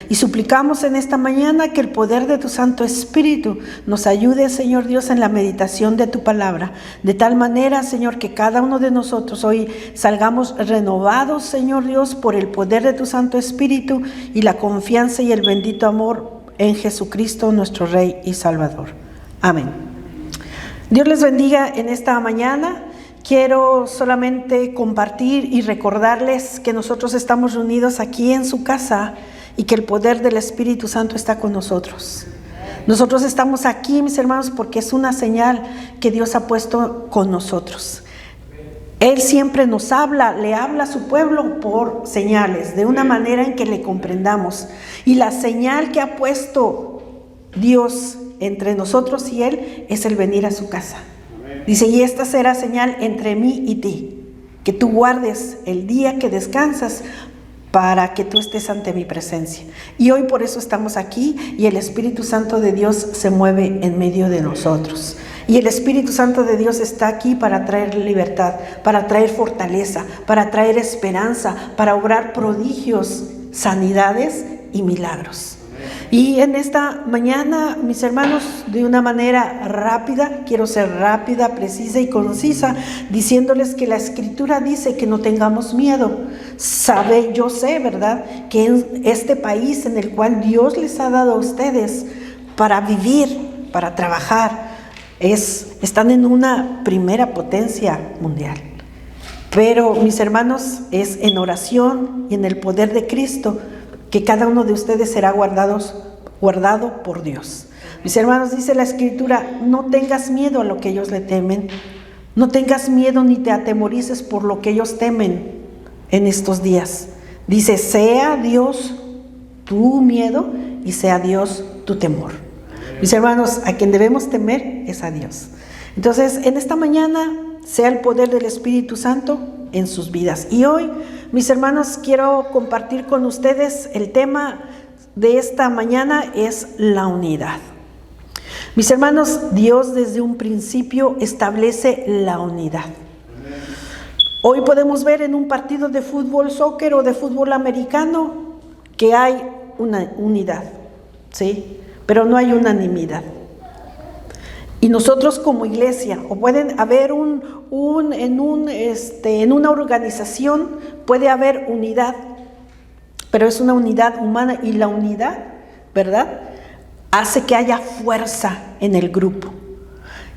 Y suplicamos en esta mañana que el poder de tu Santo Espíritu nos ayude, Señor Dios, en la meditación de tu palabra. De tal manera, Señor, que cada uno de nosotros hoy salgamos renovados, Señor Dios, por el poder de tu Santo Espíritu y la confianza y el bendito amor en Jesucristo, nuestro Rey y Salvador. Amén. Dios les bendiga en esta mañana. Quiero solamente compartir y recordarles que nosotros estamos reunidos aquí en su casa y que el poder del Espíritu Santo está con nosotros. Nosotros estamos aquí, mis hermanos, porque es una señal que Dios ha puesto con nosotros. Él siempre nos habla, le habla a su pueblo por señales, de una manera en que le comprendamos. Y la señal que ha puesto Dios entre nosotros y Él es el venir a su casa. Dice, y esta será señal entre mí y ti, que tú guardes el día que descansas para que tú estés ante mi presencia. Y hoy por eso estamos aquí y el Espíritu Santo de Dios se mueve en medio de nosotros. Y el Espíritu Santo de Dios está aquí para traer libertad, para traer fortaleza, para traer esperanza, para obrar prodigios, sanidades y milagros. Y en esta mañana, mis hermanos, de una manera rápida, quiero ser rápida, precisa y concisa, diciéndoles que la Escritura dice que no tengamos miedo. Yo sé, ¿verdad?, que en este país en el cual Dios les ha dado a ustedes para vivir, para trabajar, están en una primera potencia mundial. Pero, mis hermanos, es en oración y en el poder de Cristo que cada uno de ustedes será guardado por Dios. Mis hermanos, dice la Escritura, no tengas miedo a lo que ellos le temen, no tengas miedo ni te atemorices por lo que ellos temen en estos días. Dice, sea Dios tu miedo y sea Dios tu temor. Mis hermanos, a quien debemos temer es a Dios. Entonces, en esta mañana, sea el poder del Espíritu Santo en sus vidas. Y hoy, mis hermanos, quiero compartir con ustedes el tema de esta mañana es la unidad. Mis hermanos, Dios desde un principio establece la unidad. Hoy podemos ver en un partido de fútbol, soccer o de fútbol americano que hay una unidad, ¿sí? Pero no hay unanimidad. Y nosotros como iglesia, o pueden haber en una organización puede haber unidad, pero es una unidad humana y la unidad, ¿verdad?, hace que haya fuerza en el grupo.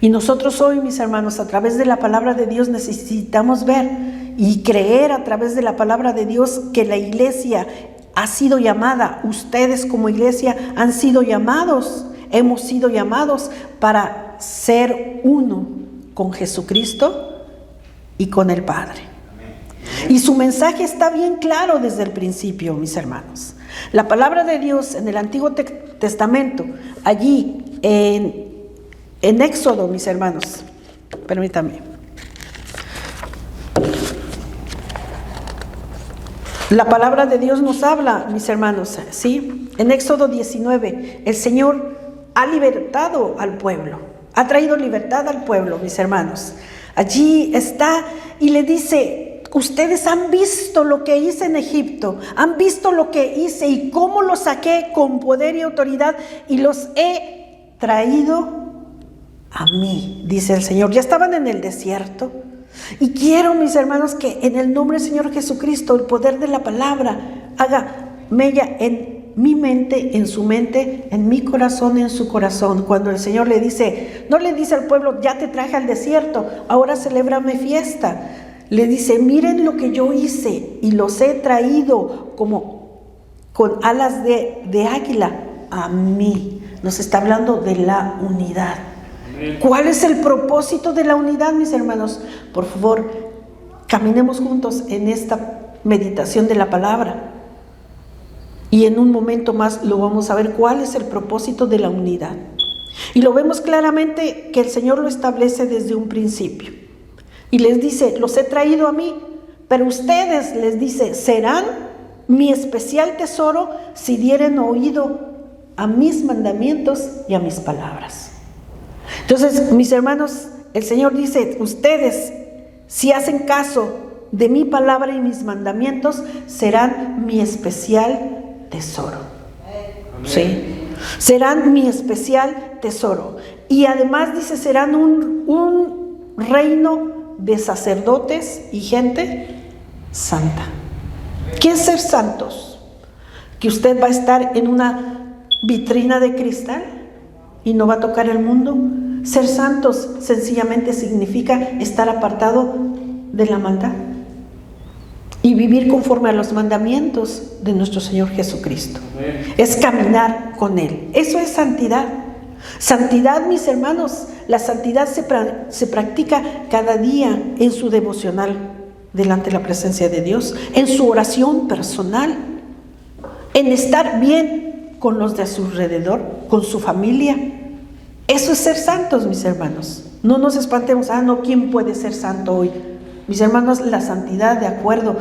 Y nosotros hoy, mis hermanos, a través de la palabra de Dios necesitamos ver y creer a través de la palabra de Dios que la iglesia ha sido llamada, ustedes como iglesia han sido llamados, hemos sido llamados para ser uno con Jesucristo y con el Padre. Y su mensaje está bien claro desde el principio, mis hermanos. La palabra de Dios en el Antiguo Testamento, allí en Éxodo, mis hermanos, permítanme. La palabra de Dios nos habla, mis hermanos, ¿sí? En Éxodo 19, el Señor ha libertado al pueblo, ha traído libertad al pueblo, mis hermanos. Allí está y le dice, ustedes han visto lo que hice en Egipto, han visto lo que hice y cómo los saqué con poder y autoridad y los he traído a mí, dice el Señor. Ya estaban en el desierto. Y quiero, mis hermanos, que en el nombre del Señor Jesucristo, el poder de la palabra haga mella en mi mente, en su mente, en mi corazón, en su corazón. Cuando el Señor le dice, no le dice al pueblo, ya te traje al desierto, ahora celébrame fiesta. Le dice, miren lo que yo hice y los he traído como con alas de águila a mí. Nos está hablando de la unidad. ¿Cuál es el propósito de la unidad, mis hermanos? Por favor, caminemos juntos en esta meditación de la palabra. Y en un momento más lo vamos a ver cuál es el propósito de la unidad. Y lo vemos claramente que el Señor lo establece desde un principio. Y les dice, los he traído a mí, pero ustedes, les dice, serán mi especial tesoro si dieren oído a mis mandamientos y a mis palabras. Entonces, mis hermanos, el Señor dice, ustedes, si hacen caso de mi palabra y mis mandamientos, serán mi especial tesoro. Sí. Serán mi especial tesoro. Y además dice, serán un reino de sacerdotes y gente santa. ¿Qué es ser santos? Que usted va a estar en una vitrina de cristal y no va a tocar el mundo. Ser santos sencillamente significa estar apartado de la maldad y vivir conforme a los mandamientos de nuestro Señor Jesucristo. Es caminar con Él. Eso es santidad. Santidad, mis hermanos, la santidad se practica cada día en su devocional delante de la presencia de Dios, en su oración personal, en estar bien con los de a su alrededor, con su familia. Eso es ser santos, mis hermanos. No nos espantemos, no, ¿quién puede ser santo hoy? Mis hermanos, la santidad, de acuerdo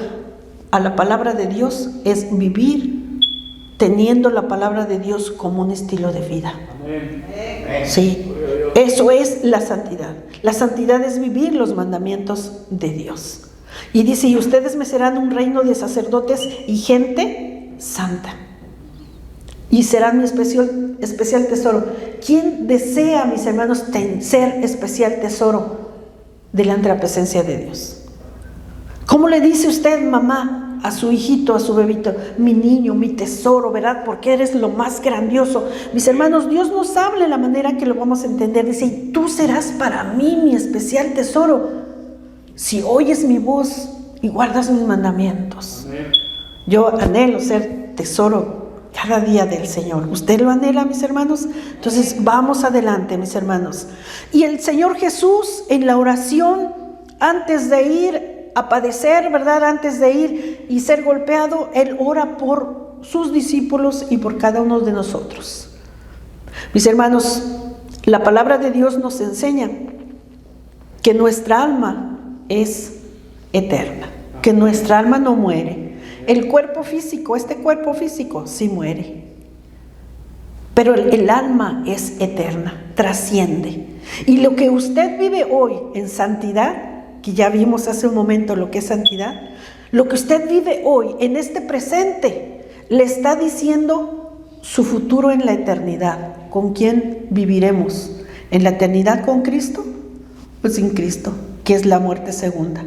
a la palabra de Dios, es vivir teniendo la palabra de Dios como un estilo de vida. Sí, eso es la santidad. La santidad es vivir los mandamientos de Dios. Y dice, y ustedes me serán un reino de sacerdotes y gente santa. Y serán mi especial tesoro. ¿Quién desea, mis hermanos, ser especial tesoro delante de la presencia de Dios? ¿Cómo le dice usted, mamá, a su hijito, a su bebito, mi niño, mi tesoro, ¿verdad? Porque eres lo más grandioso. Mis hermanos, Dios nos habla de la manera que lo vamos a entender. Dice, y tú serás para mí mi especial tesoro, si oyes mi voz y guardas mis mandamientos. Yo anhelo ser tesoro cada día del Señor. ¿Usted lo anhela, mis hermanos? Entonces vamos adelante, mis hermanos. Y el Señor Jesús, en la oración, antes de ir a padecer, ¿verdad? Antes de ir y ser golpeado, Él ora por sus discípulos y por cada uno de nosotros. Mis hermanos, la palabra de Dios nos enseña que nuestra alma es eterna, que nuestra alma no muere. El cuerpo físico, este cuerpo físico, sí muere, pero el alma es eterna, trasciende. Y lo que usted vive hoy en santidad, que ya vimos hace un momento lo que es santidad, lo que usted vive hoy en este presente, le está diciendo su futuro en la eternidad. ¿Con quién viviremos? ¿En la eternidad con Cristo? Pues sin Cristo, que es la muerte segunda.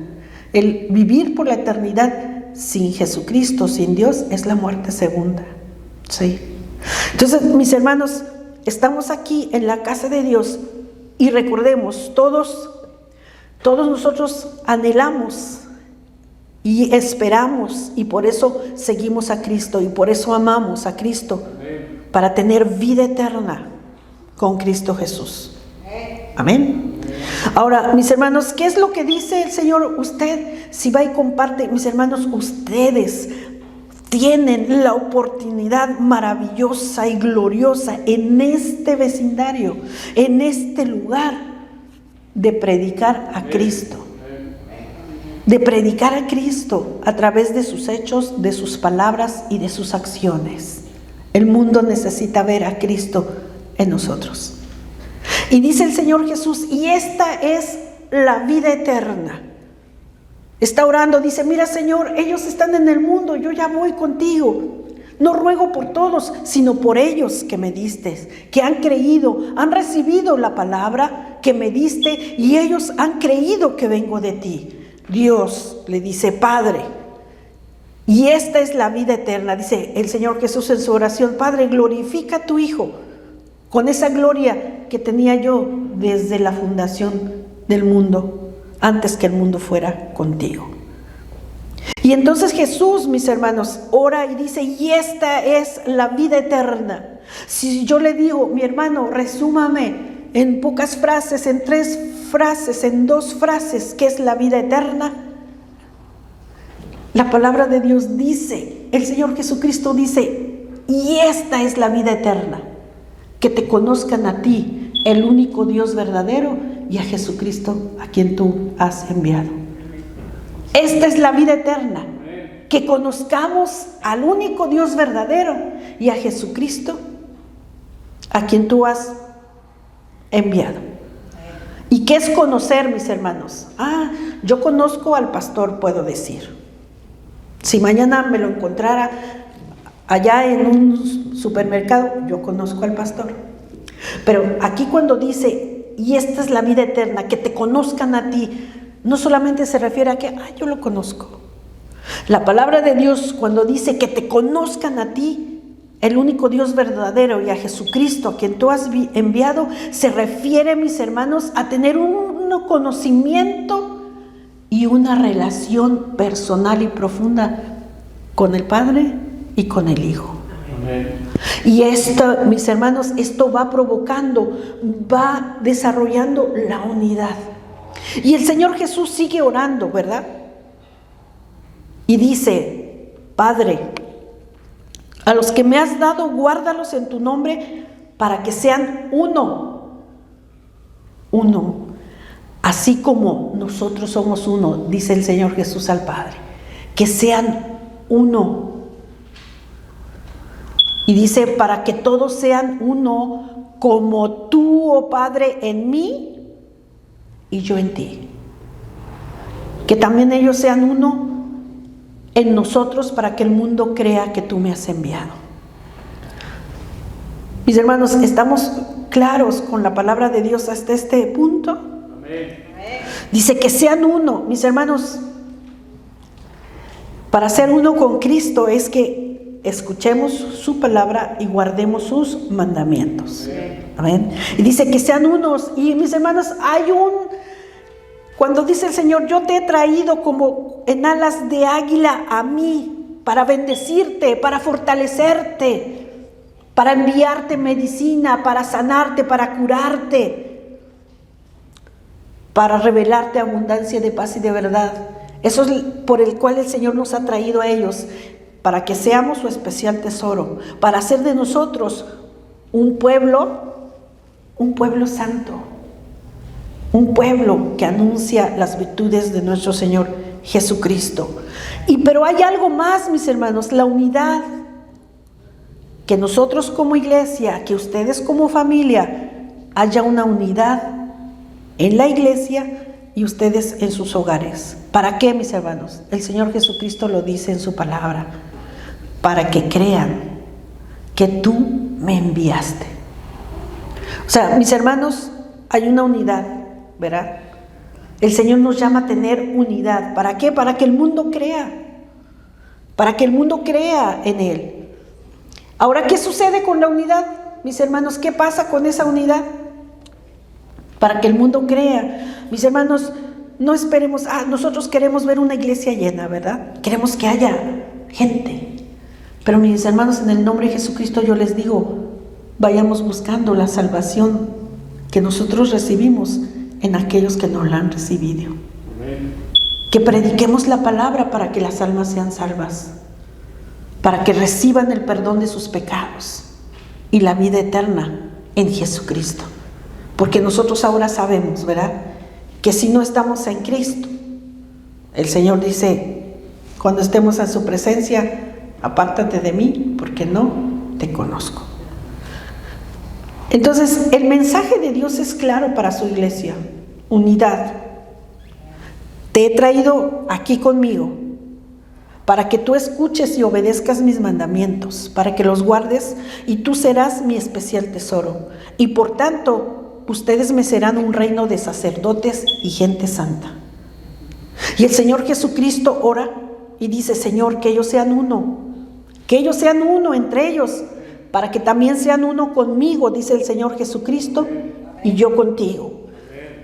El vivir por la eternidad sin Jesucristo, sin Dios, es la muerte segunda. Sí. Entonces, mis hermanos, estamos aquí en la casa de Dios y recordemos, todos nosotros anhelamos y esperamos, y por eso seguimos a Cristo y por eso amamos a Cristo, para tener vida eterna con Cristo Jesús. Amén. Ahora, mis hermanos, ¿qué es lo que dice el Señor? Usted, si va y comparte, mis hermanos, ustedes tienen la oportunidad maravillosa y gloriosa en este vecindario, en este lugar, de predicar a Cristo. De predicar a Cristo a través de sus hechos, de sus palabras y de sus acciones. El mundo necesita ver a Cristo en nosotros. Y dice el Señor Jesús, y esta es la vida eterna. Está orando, dice, mira Señor, ellos están en el mundo, yo ya voy contigo. No ruego por todos, sino por ellos que me diste, que han creído, han recibido la palabra que me diste y ellos han creído que vengo de ti. Dios le dice, Padre, y esta es la vida eterna, dice el Señor Jesús en su oración, Padre, glorifica a tu Hijo con esa gloria que tenía yo desde la fundación del mundo, antes que el mundo fuera contigo. Y entonces Jesús, mis hermanos, ora y dice, y esta es la vida eterna. Si yo le digo, mi hermano, resúmame en pocas frases, en 3 frases, en 2 frases, ¿qué es la vida eterna? La palabra de Dios dice, el Señor Jesucristo dice, y esta es la vida eterna, que te conozcan a ti, el único Dios verdadero, y a Jesucristo, a quien tú has enviado. Esta es la vida eterna, que conozcamos al único Dios verdadero y a Jesucristo, a quien tú has enviado. ¿Y qué es conocer, mis hermanos? Yo conozco al pastor, puedo decir. Si mañana me lo encontrara allá en un supermercado, yo conozco al pastor. Pero aquí cuando dice, y esta es la vida eterna, que te conozcan a ti, no solamente se refiere a que, yo lo conozco. La palabra de Dios cuando dice que te conozcan a ti, el único Dios verdadero, y a Jesucristo, a quien tú has enviado, se refiere, mis hermanos, a tener un conocimiento y una relación personal y profunda con el Padre y con el Hijo. Amén. Y esto, mis hermanos, esto va provocando, va desarrollando la unidad. Y el Señor Jesús sigue orando, ¿verdad? Y dice, Padre, a los que me has dado, guárdalos en tu nombre para que sean uno. Uno. Así como nosotros somos uno, dice el Señor Jesús al Padre. Que sean uno. Y dice, para que todos sean uno, como tú, oh Padre, en mí y yo en ti. Que también ellos sean uno en nosotros para que el mundo crea que tú me has enviado. Mis hermanos, ¿estamos claros con la palabra de Dios hasta este punto? Amén. Dice que sean uno. Mis hermanos, para ser uno con Cristo es que escuchemos su palabra y guardemos sus mandamientos. Amén. Y dice que sean unos. Y mis hermanos, cuando dice el Señor, yo te he traído como en alas de águila a mí, para bendecirte, para fortalecerte, para enviarte medicina, para sanarte, para curarte, para revelarte abundancia de paz y de verdad. Eso es por el cual el Señor nos ha traído a ellos, para que seamos su especial tesoro, para hacer de nosotros un pueblo santo. Un pueblo que anuncia las virtudes de nuestro Señor Jesucristo. Pero hay algo más, mis hermanos, la unidad. Que nosotros como iglesia, que ustedes como familia, haya una unidad en la iglesia y ustedes en sus hogares. ¿Para qué, mis hermanos? El Señor Jesucristo lo dice en su palabra. Para que crean que tú me enviaste. O sea, mis hermanos, hay una unidad, ¿verdad? El Señor nos llama a tener unidad. ¿Para qué? Para que el mundo crea. Para que el mundo crea en Él. Ahora, ¿qué sucede con la unidad? Mis hermanos, ¿qué pasa con esa unidad? Para que el mundo crea. Mis hermanos, no esperemos, nosotros queremos ver una iglesia llena, ¿verdad? Queremos que haya gente. Pero mis hermanos, en el nombre de Jesucristo yo les digo, vayamos buscando la salvación que nosotros recibimos en aquellos que no la han recibido. Amén. Que prediquemos la palabra para que las almas sean salvas, para que reciban el perdón de sus pecados y la vida eterna en Jesucristo. Porque nosotros ahora sabemos, ¿verdad?, que si no estamos en Cristo, el Señor dice, cuando estemos en su presencia, apártate de mí, porque no te conozco. Entonces, el mensaje de Dios es claro para su iglesia: unidad. Te he traído aquí conmigo para que tú escuches y obedezcas mis mandamientos, para que los guardes, y tú serás mi especial tesoro. Y por tanto, ustedes me serán un reino de sacerdotes y gente santa. Y el Señor Jesucristo ora y dice: Señor, que ellos sean uno entre ellos, para que también sean uno conmigo, dice el Señor Jesucristo, y yo contigo.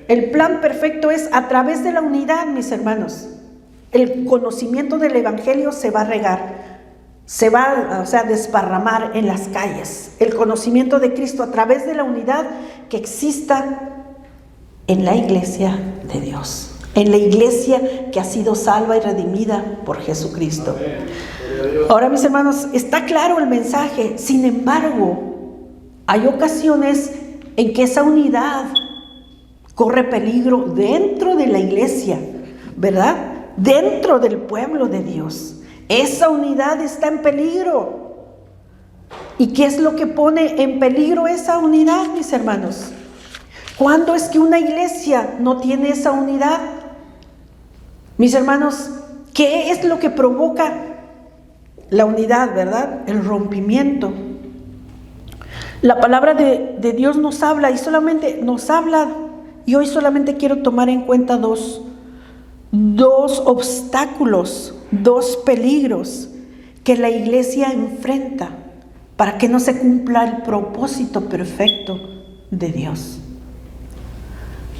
El plan perfecto es a través de la unidad, mis hermanos. El conocimiento del Evangelio se va a regar, se va a desparramar en las calles. El conocimiento de Cristo a través de la unidad que exista en la iglesia de Dios, en la iglesia que ha sido salva y redimida por Jesucristo. Ahora, mis hermanos, está claro el mensaje. Sin embargo, hay ocasiones en que esa unidad corre peligro dentro de la iglesia, ¿verdad? Dentro del pueblo de Dios. Esa unidad está en peligro. ¿Y qué es lo que pone en peligro esa unidad, mis hermanos? ¿Cuándo es que una iglesia no tiene esa unidad? Mis hermanos, ¿qué es lo que provoca la unidad, verdad? El rompimiento La palabra de Dios nos habla y solamente nos habla, y hoy solamente quiero tomar en cuenta dos obstáculos, dos peligros que la iglesia enfrenta para que no se cumpla el propósito perfecto de Dios.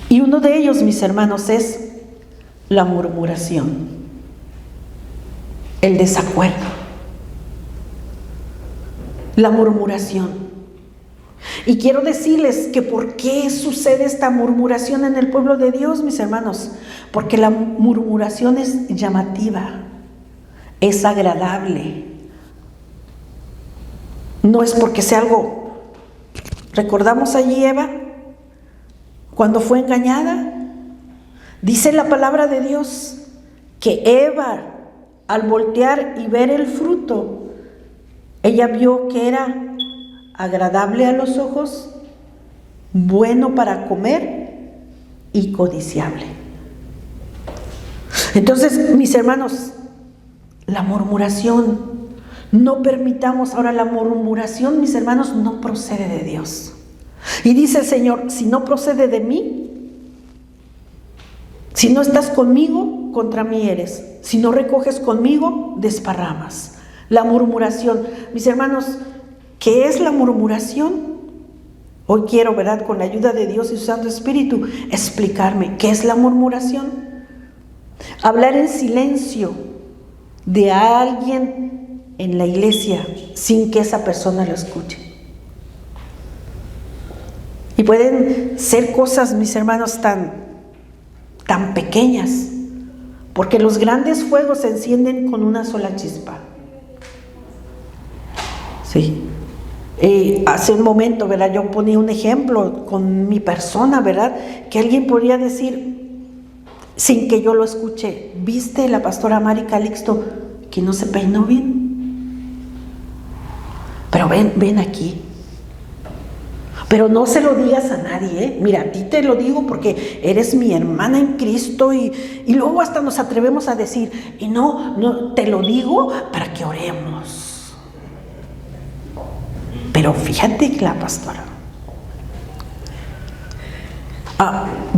Y uno de ellos, mis hermanos, es la murmuración, el desacuerdo, la murmuración. Y quiero decirles que ¿por qué sucede esta murmuración en el pueblo de Dios, mis hermanos? Porque la murmuración es llamativa, es agradable. No es porque sea algo. ¿Recordamos allí Eva cuando fue engañada? Dice la palabra de Dios que Eva, al voltear y ver el fruto, ella vio que era agradable a los ojos, bueno para comer y codiciable. Entonces, mis hermanos, la murmuración, no permitamos ahora la murmuración, mis hermanos, no procede de Dios. Y dice el Señor, si no procede de mí, si no estás conmigo, contra mí eres. Si no recoges conmigo, desparramas. La murmuración, mis hermanos, ¿qué es la murmuración? Hoy quiero, ¿verdad?, con la ayuda de Dios y su Santo Espíritu, explicarme qué es la murmuración. Hablar en silencio de alguien en la iglesia sin que esa persona lo escuche. Y pueden ser cosas, mis hermanos, tan pequeñas, porque los grandes fuegos se encienden con una sola chispa. Sí. Hace un momento, ¿verdad?, yo ponía un ejemplo con mi persona, ¿verdad?, que alguien podría decir, sin que yo lo escuche, ¿viste la pastora Mari Calixto que no se peinó bien? Pero ven aquí. Pero no se lo digas a nadie, ¿eh? Mira, a ti te lo digo porque eres mi hermana en Cristo y luego hasta nos atrevemos a decir, y no, te lo digo para que oremos. Pero fíjate que la pastora,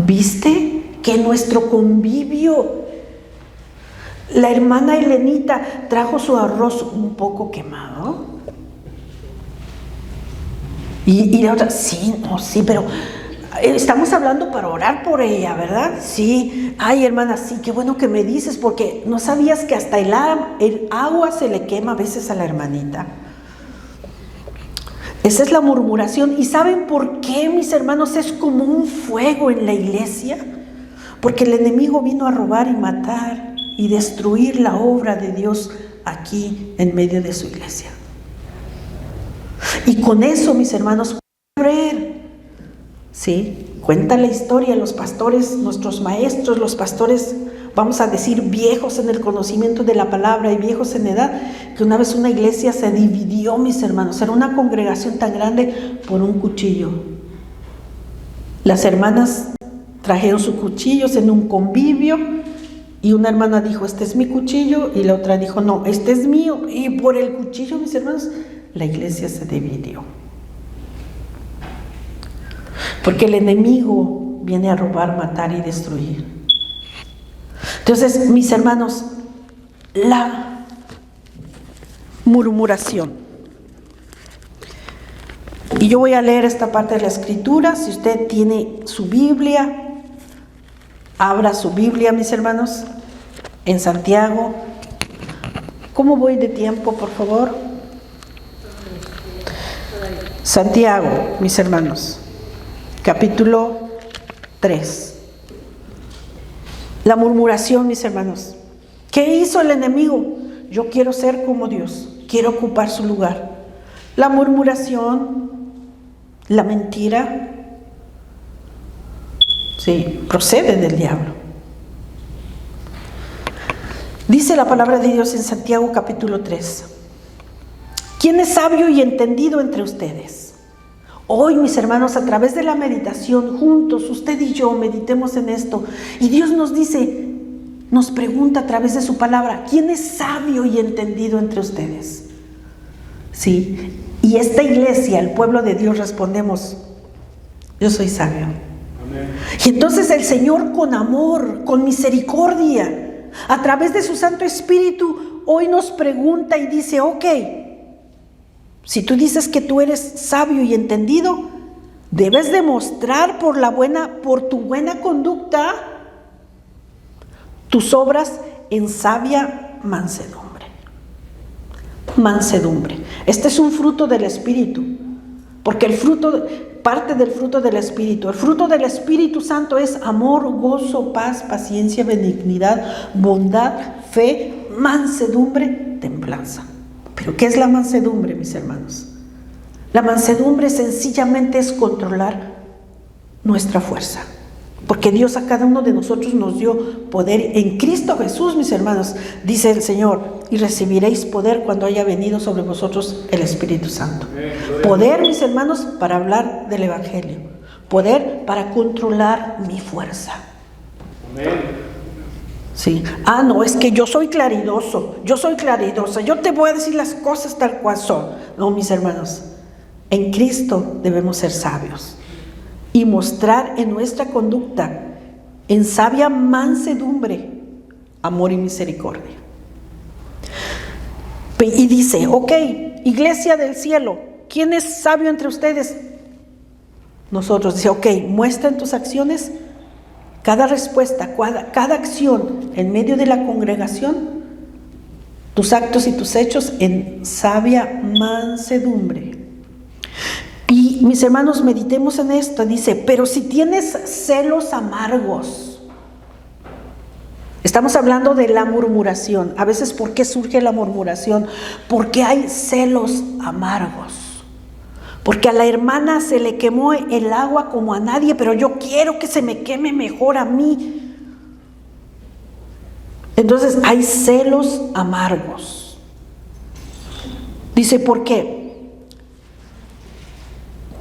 ¿viste que nuestro convivio, la hermana Elenita trajo su arroz un poco quemado? Y la otra, sí, pero estamos hablando para orar por ella, ¿verdad? Sí, ay hermana, sí, qué bueno que me dices, porque no sabías que hasta el agua se le quema a veces a la hermanita. Esa es la murmuración. ¿Y saben por qué, mis hermanos? Es como un fuego en la iglesia. Porque el enemigo vino a robar y matar y destruir la obra de Dios aquí en medio de su iglesia. Y con eso, mis hermanos, ¿sí? Cuenta la historia, los pastores, nuestros maestros, los pastores, vamos a decir viejos en el conocimiento de la palabra y viejos en edad, que una vez una iglesia se dividió, mis hermanos, era una congregación tan grande por un cuchillo. Las hermanas trajeron sus cuchillos en un convivio y una hermana dijo, este es mi cuchillo, y la otra dijo, no, este es mío. Y por el cuchillo, mis hermanos, la iglesia se dividió. Porque el enemigo viene a robar, matar y destruir. Entonces, mis hermanos, la murmuración. Y yo voy a leer esta parte de la Escritura. Si usted tiene su Biblia, abra su Biblia, mis hermanos, en Santiago. ¿Cómo voy de tiempo, por favor? Santiago, mis hermanos, capítulo 3. La murmuración, mis hermanos. ¿Qué hizo el enemigo? Yo quiero ser como Dios, quiero ocupar su lugar. La murmuración, la mentira, sí, procede del diablo. Dice la palabra de Dios en Santiago capítulo 3. ¿Quién es sabio y entendido entre ustedes? Hoy, mis hermanos, a través de la meditación, juntos, usted y yo, meditemos en esto. Y Dios nos dice, nos pregunta a través de su palabra, ¿quién es sabio y entendido entre ustedes? Sí, y Y esta iglesia, el pueblo de Dios, respondemos: yo soy sabio. Amén. Y entonces el Señor, con amor, con misericordia, a través de su Santo Espíritu, hoy nos pregunta y dice: ok, si tú dices que tú eres sabio y entendido, debes demostrar por tu buena conducta tus obras en sabia mansedumbre. Mansedumbre. Este es un fruto del Espíritu, porque parte del fruto del Espíritu. El fruto del Espíritu Santo es amor, gozo, paz, paciencia, benignidad, bondad, fe, mansedumbre, templanza. ¿Pero qué es la mansedumbre, mis hermanos? La mansedumbre sencillamente es controlar nuestra fuerza, porque Dios a cada uno de nosotros nos dio poder en Cristo Jesús, mis hermanos. Dice el Señor: y recibiréis poder cuando haya venido sobre vosotros el Espíritu Santo. Poder, mis hermanos, para hablar del Evangelio. Poder para controlar mi fuerza. Amén. Sí. No, es que yo soy claridoso, yo soy claridosa, yo te voy a decir las cosas tal cual son. No, mis hermanos, en Cristo debemos ser sabios y mostrar en nuestra conducta, en sabia mansedumbre, amor y misericordia. Y dice: ok, iglesia del cielo, ¿quién es sabio entre ustedes? Nosotros. Dice: ok, muestra en tus acciones, cada respuesta, cada acción en medio de la congregación, tus actos y tus hechos en sabia mansedumbre. Y mis hermanos, meditemos en esto. Dice: pero si tienes celos amargos. Estamos hablando de la murmuración. A veces, ¿por qué surge la murmuración? Porque hay celos amargos. Porque a la hermana se le quemó el agua como a nadie, pero yo quiero que se me queme mejor a mí. Entonces hay celos amargos. Dice: ¿por qué?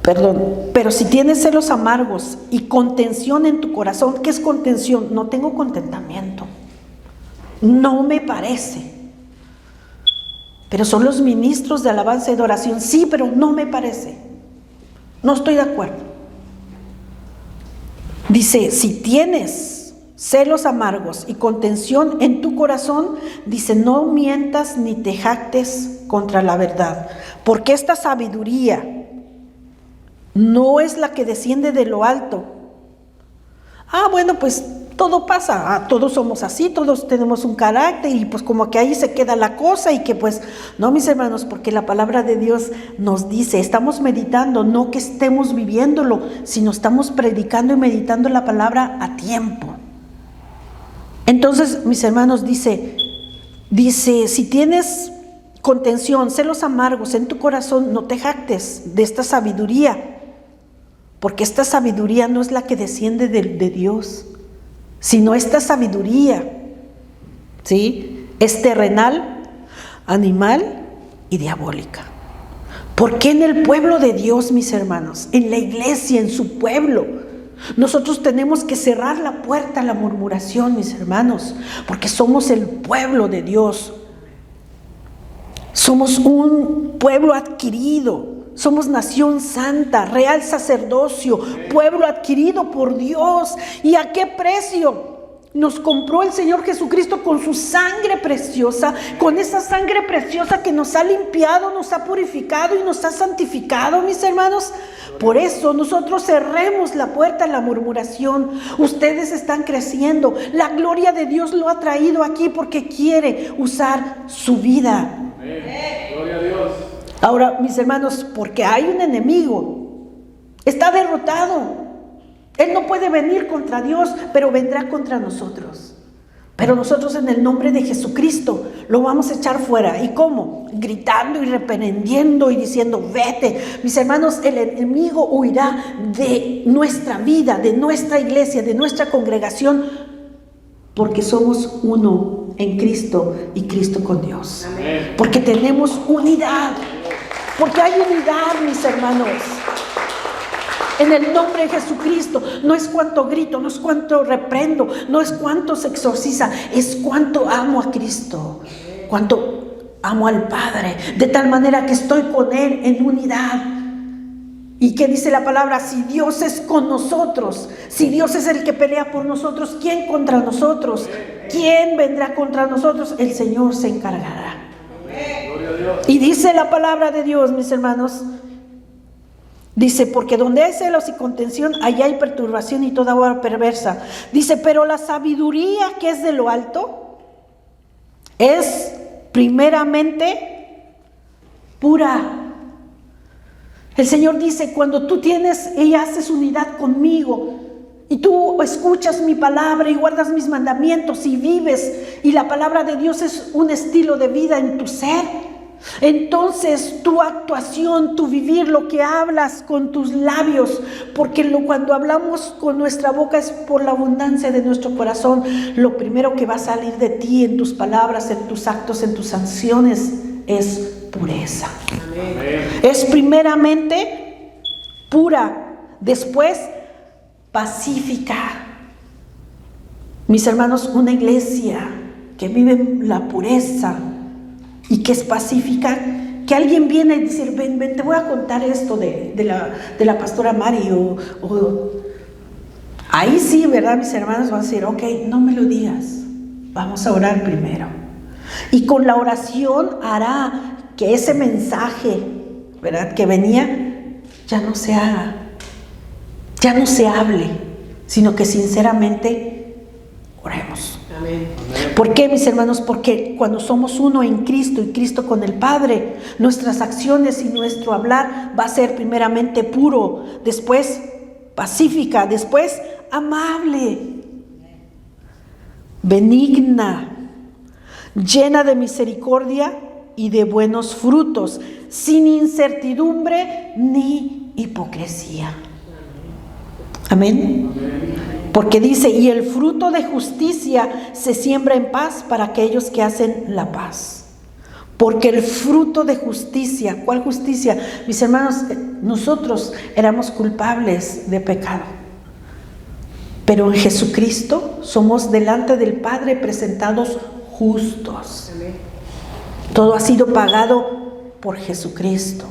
Pero si tienes celos amargos y contención en tu corazón. ¿Qué es contención? No tengo contentamiento. No me parece. Pero son los ministros de alabanza y de oración. Sí, pero no me parece. No estoy de acuerdo. Dice: si tienes celos amargos y contención en tu corazón, dice: no mientas ni te jactes contra la verdad, porque esta sabiduría no es la que desciende de lo alto. Bueno, pues todo pasa, todos somos así, todos tenemos un carácter, y pues como que ahí se queda la cosa, y que pues no, mis hermanos, porque la palabra de Dios nos dice, estamos meditando, no que estemos viviéndolo, sino estamos predicando y meditando la palabra a tiempo. Entonces, mis hermanos, dice, si tienes contención, celos amargos en tu corazón, no te jactes de esta sabiduría, porque esta sabiduría no es la que desciende de Dios, sino esta sabiduría, ¿sí?, es terrenal, animal y diabólica. ¿Por qué en el pueblo de Dios, mis hermanos, en la iglesia, en su pueblo, nosotros tenemos que cerrar la puerta a la murmuración, mis hermanos? Porque somos el pueblo de Dios. Somos un pueblo adquirido. Somos nación santa, real sacerdocio, pueblo adquirido por Dios. ¿Y a qué precio? Nos compró el Señor Jesucristo con su sangre preciosa, con esa sangre preciosa que nos ha limpiado, nos ha purificado y nos ha santificado, mis hermanos. Por eso nosotros cerremos la puerta a la murmuración. Ustedes están creciendo. La gloria de Dios lo ha traído aquí porque quiere usar su vida. Amén. Gloria a Dios. Ahora, mis hermanos, porque hay un enemigo, está derrotado. Él no puede venir contra Dios, pero vendrá contra nosotros. Pero nosotros, en el nombre de Jesucristo, lo vamos a echar fuera. ¿Y cómo? Gritando y reprendiendo y diciendo: vete. Mis hermanos, el enemigo huirá de nuestra vida, de nuestra iglesia, de nuestra congregación, porque somos uno en Cristo y Cristo con Dios. Amén. Porque tenemos unidad. Porque hay unidad, mis hermanos. En el nombre de Jesucristo, no es cuánto grito, no es cuánto reprendo, no es cuánto se exorciza, es cuánto amo a Cristo, cuánto amo al Padre, de tal manera que estoy con Él en unidad. ¿Y qué dice la palabra? Si Dios es con nosotros, si Dios es el que pelea por nosotros, ¿quién contra nosotros? ¿Quién vendrá contra nosotros? El Señor se encargará. Y dice la palabra de Dios, mis hermanos, dice, porque donde hay celos y contención, allá hay perturbación y toda obra perversa. Dice, pero la sabiduría que es de lo alto es primeramente pura. El Señor dice, cuando tú tienes y haces unidad conmigo, y tú escuchas mi palabra y guardas mis mandamientos y vives, y la palabra de Dios es un estilo de vida en tu ser, entonces tu actuación, tu vivir, lo que hablas con tus labios, porque cuando hablamos con nuestra boca es por la abundancia de nuestro corazón, lo primero que va a salir de ti en tus palabras, en tus actos, en tus acciones es pureza. Amén. Es primeramente pura, después pacífica. Mis hermanos, una iglesia que vive la pureza y que es pacífica, que alguien viene y dice, ven, te voy a contar esto de la pastora Mari, ahí sí, ¿verdad? Mis hermanos van a decir, ok, no me lo digas, vamos a orar primero. Y con la oración hará que ese mensaje, ¿verdad?, que venía, ya no se haga, ya no se hable, sino que sinceramente oremos. Amén. ¿Por qué, mis hermanos? Porque cuando somos uno en Cristo y Cristo con el Padre, nuestras acciones y nuestro hablar va a ser primeramente puro, después pacífica, después amable, benigna, llena de misericordia y de buenos frutos, sin incertidumbre ni hipocresía. Amén. Porque dice, y el fruto de justicia se siembra en paz para aquellos que hacen la paz. Porque el fruto de justicia, ¿cuál justicia? Mis hermanos, nosotros éramos culpables de pecado, pero en Jesucristo somos delante del Padre presentados justos. Todo ha sido pagado por Jesucristo.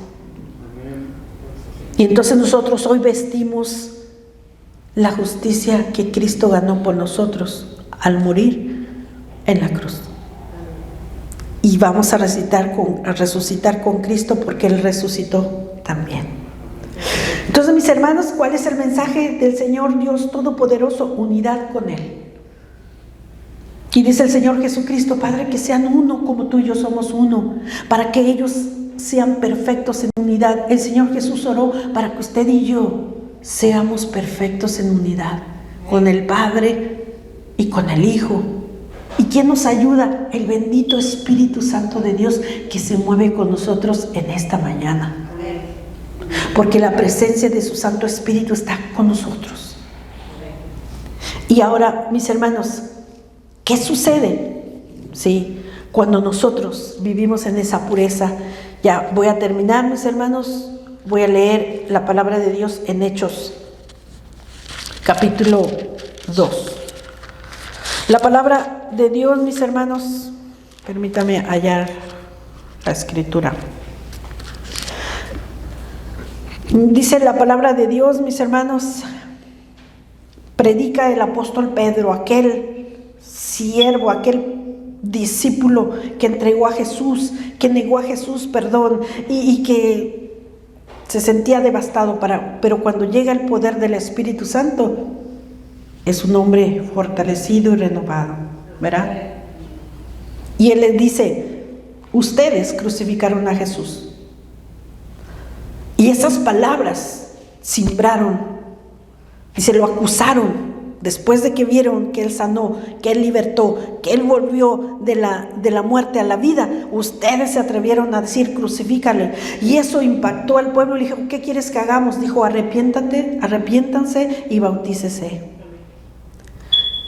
Y entonces nosotros hoy vestimos la justicia que Cristo ganó por nosotros al morir en la cruz. Y vamos a resucitar con Cristo porque Él resucitó también. Entonces, mis hermanos, ¿cuál es el mensaje del Señor Dios Todopoderoso? Unidad con Él. Y dice el Señor Jesucristo, Padre, que sean uno como tú y yo somos uno, para que ellos sean perfectos en unidad. El Señor Jesús oró para que usted y yo seamos perfectos en unidad con el Padre y con el Hijo. ¿Y quién nos ayuda? El bendito Espíritu Santo de Dios que se mueve con nosotros en esta mañana. Porque la presencia de su Santo Espíritu está con nosotros. Y ahora, mis hermanos, ¿qué sucede? Sí, cuando nosotros vivimos en esa pureza. Ya voy a terminar, mis hermanos. Voy a leer la palabra de Dios en Hechos, capítulo 2. La palabra de Dios, mis hermanos, permítame hallar la escritura. Dice la palabra de Dios, mis hermanos, predica el apóstol Pedro, aquel siervo, aquel discípulo que entregó a Jesús, que negó a Jesús, y que se sentía devastado, pero cuando llega el poder del Espíritu Santo, es un hombre fortalecido y renovado, ¿verdad? Y él les dice, ustedes crucificaron a Jesús. Y esas palabras simbraron, dice, lo acusaron. Después de que vieron que Él sanó, que Él libertó, que Él volvió de la muerte a la vida, ustedes se atrevieron a decir, crucifícale. Y eso impactó al pueblo y le dijo, ¿qué quieres que hagamos? Dijo, arrepiéntanse y bautícese.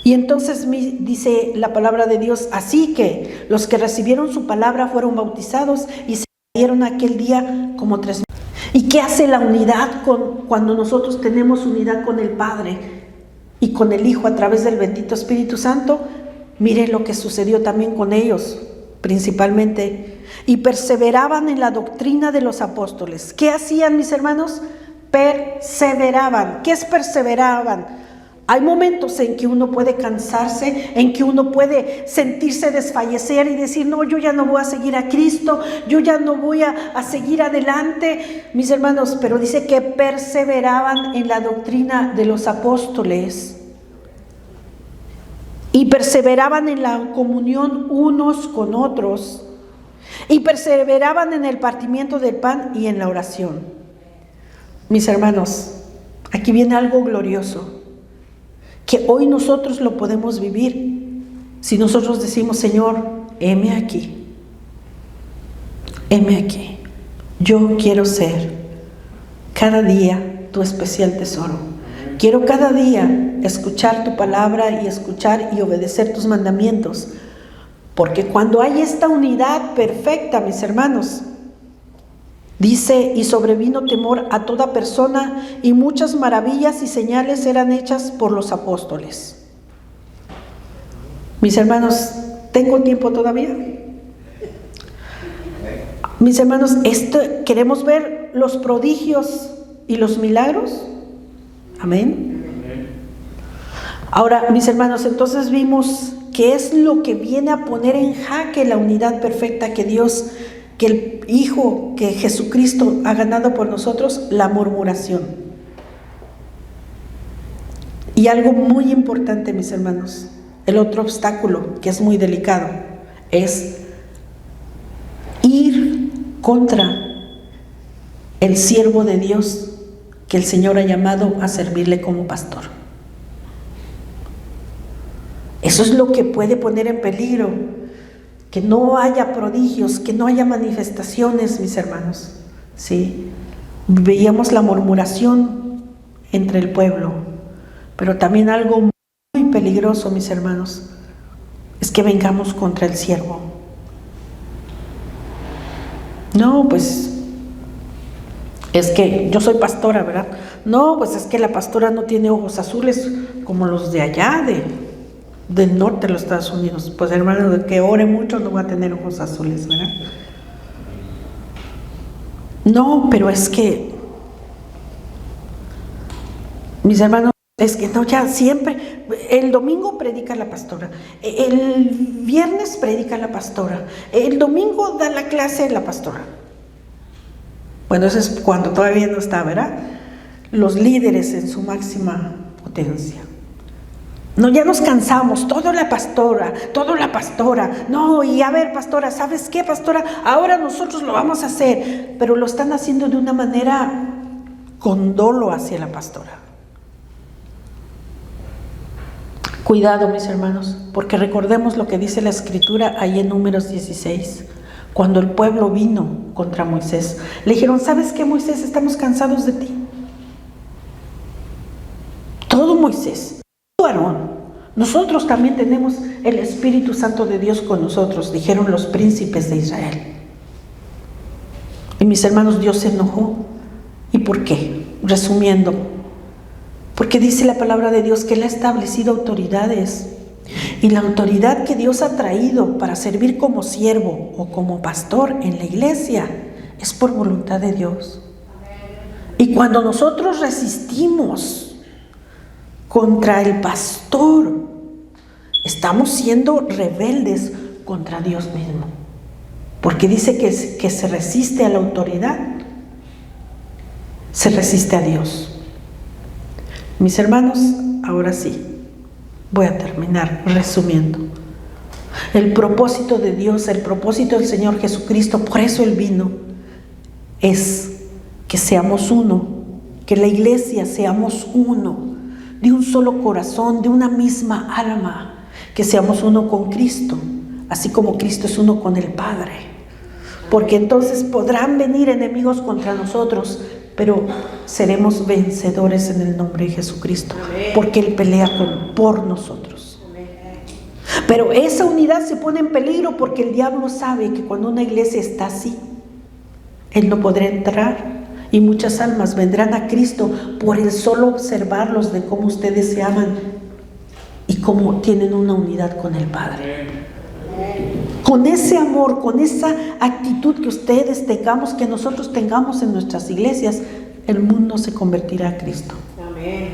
Y entonces dice la palabra de Dios, así que los que recibieron su palabra fueron bautizados y se dieron aquel día como 3,000. ¿Y qué hace la unidad cuando nosotros tenemos unidad con el Padre y con el Hijo a través del bendito Espíritu Santo? Mire lo que sucedió también con ellos, principalmente. y perseveraban en la doctrina de los apóstoles. ¿Qué hacían, mis hermanos? Perseveraban. ¿Qué es perseveraban? Hay momentos en que uno puede cansarse, en que uno puede sentirse desfallecer y decir, no, yo ya no voy a seguir a Cristo, yo ya no voy a seguir adelante, mis hermanos, pero dice que perseveraban en la doctrina de los apóstoles y perseveraban en la comunión unos con otros y perseveraban en el partimiento del pan y en la oración. Mis hermanos, aquí viene algo glorioso, que hoy nosotros lo podemos vivir si nosotros decimos, Señor, heme aquí, yo quiero ser cada día tu especial tesoro, quiero cada día escuchar tu palabra y escuchar y obedecer tus mandamientos, porque cuando hay esta unidad perfecta, mis hermanos, dice, y sobrevino temor a toda persona, y muchas maravillas y señales eran hechas por los apóstoles. Mis hermanos, ¿tengo tiempo todavía? Mis hermanos, ¿queremos ver los prodigios y los milagros? Amén. Ahora, mis hermanos, entonces vimos qué es lo que viene a poner en jaque la unidad perfecta que Dios, que el Hijo, que Jesucristo ha ganado por nosotros, la murmuración. Y algo muy importante, mis hermanos, el otro obstáculo que es muy delicado, es ir contra el siervo de Dios que el Señor ha llamado a servirle como pastor. Eso es lo que puede poner en peligro que no haya prodigios, que no haya manifestaciones, mis hermanos. ¿Sí? Veíamos la murmuración entre el pueblo, pero también algo muy peligroso, mis hermanos, es que vengamos contra el siervo. No, pues es que yo soy pastora, ¿verdad? No, pues es que la pastora no tiene ojos azules como los de allá, del norte de los Estados Unidos. Pues hermano, de que ore mucho no va a tener ojos azules, ¿verdad? No, pero es que, mis hermanos, es que no, ya siempre, el domingo predica la pastora, el viernes predica la pastora, el domingo da la clase la pastora. Bueno, eso es cuando todavía no está, ¿verdad? Los líderes en su máxima potencia. No, ya nos cansamos, todo la pastora, no, y a ver, pastora, ¿sabes qué, pastora? Ahora nosotros lo vamos a hacer, pero lo están haciendo de una manera con dolo hacia la pastora. Cuidado, mis hermanos, porque recordemos lo que dice la Escritura ahí en Números 16, cuando el pueblo vino contra Moisés. Le dijeron, ¿sabes qué, Moisés? Estamos cansados de ti. Todo Moisés. Aarón, nosotros también tenemos el Espíritu Santo de Dios con nosotros, dijeron los príncipes de Israel. Y mis hermanos, Dios se enojó. ¿Y por qué? Resumiendo, porque dice la palabra de Dios que Él ha establecido autoridades, y la autoridad que Dios ha traído para servir como siervo o como pastor en la iglesia es por voluntad de Dios. Y cuando nosotros resistimos contra el pastor, estamos siendo rebeldes contra Dios mismo, porque dice que se resiste a la autoridad, se resiste a Dios. Mis hermanos, ahora sí, voy a terminar resumiendo. El propósito de Dios, el propósito del Señor Jesucristo, por eso Él vino, es que seamos uno, que la iglesia seamos uno, de un solo corazón, de una misma alma, que seamos uno con Cristo, así como Cristo es uno con el Padre. Porque entonces podrán venir enemigos contra nosotros, pero seremos vencedores en el nombre de Jesucristo, porque Él pelea por nosotros. Pero esa unidad se pone en peligro porque el diablo sabe que cuando una iglesia está así, él no podrá entrar. Y muchas almas vendrán a Cristo por el solo observarlos de cómo ustedes se aman y cómo tienen una unidad con el Padre. con ese amor, con esa actitud que ustedes tengamos, que nosotros tengamos en nuestras iglesias, el mundo se convertirá a Cristo. Amén.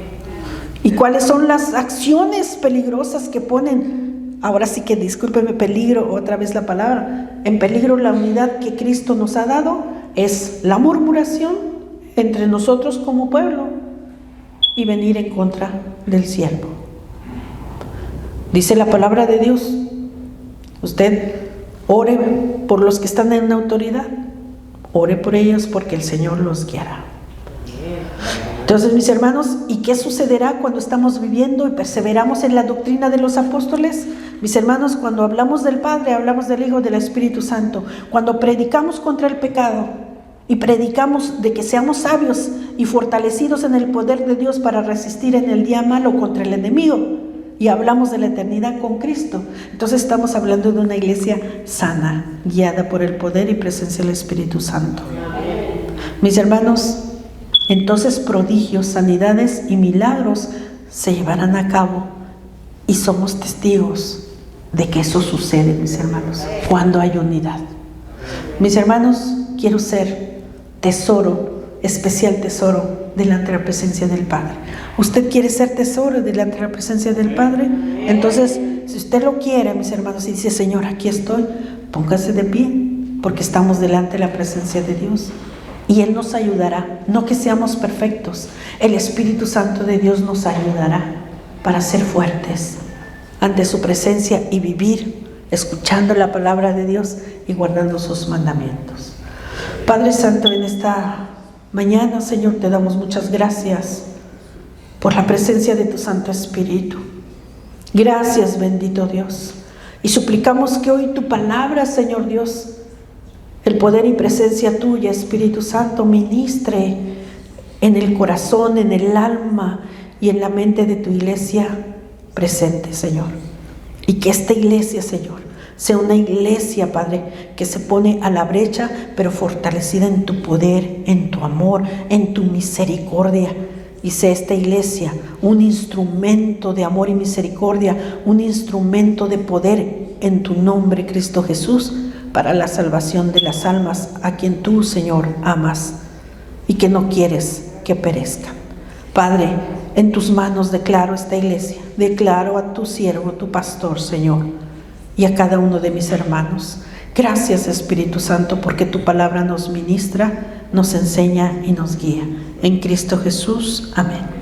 ¿Y cuáles son las acciones peligrosas que ponen? Ahora sí que discúlpeme, peligro, otra vez la palabra, en peligro la unidad que Cristo nos ha dado es la murmuración entre nosotros como pueblo y venir en contra del siervo. Dice la palabra de Dios, usted ore por los que están en autoridad, ore por ellos porque el Señor los guiará. Entonces, mis hermanos, ¿y qué sucederá cuando estamos viviendo y perseveramos en la doctrina de los apóstoles? Mis hermanos, cuando hablamos del Padre, hablamos del Hijo, del Espíritu Santo. Cuando predicamos contra el pecado y predicamos de que seamos sabios y fortalecidos en el poder de Dios para resistir en el día malo contra el enemigo, y hablamos de la eternidad con Cristo, entonces estamos hablando de una iglesia sana, guiada por el poder y presencia del Espíritu Santo. Mis hermanos, entonces prodigios, sanidades y milagros se llevarán a cabo y somos testigos de que eso sucede, mis hermanos, cuando hay unidad. Mis hermanos, quiero ser tesoro, especial tesoro delante de la presencia del Padre. ¿Usted quiere ser tesoro delante de la presencia del Padre? Entonces, si usted lo quiere, mis hermanos, y dice, Señor, aquí estoy, póngase de pie, porque estamos delante de la presencia de Dios. Y Él nos ayudará, no que seamos perfectos. El Espíritu Santo de Dios nos ayudará para ser fuertes ante su presencia y vivir escuchando la palabra de Dios y guardando sus mandamientos. Padre Santo, en esta mañana, Señor, te damos muchas gracias por la presencia de tu Santo Espíritu. Gracias, bendito Dios. Y suplicamos que hoy tu palabra, Señor Dios, el poder y presencia tuya, Espíritu Santo, ministre en el corazón, en el alma y en la mente de tu iglesia presente, Señor. Y que esta iglesia, Señor, sea una iglesia, Padre, que se pone a la brecha, pero fortalecida en tu poder, en tu amor, en tu misericordia. Y sea esta iglesia un instrumento de amor y misericordia, un instrumento de poder en tu nombre, Cristo Jesús, para la salvación de las almas a quien tú, Señor, amas y que no quieres que perezcan. Padre, en tus manos declaro esta iglesia, declaro a tu siervo, tu pastor, Señor, y a cada uno de mis hermanos. Gracias, Espíritu Santo, porque tu palabra nos ministra, nos enseña y nos guía. En Cristo Jesús, amén.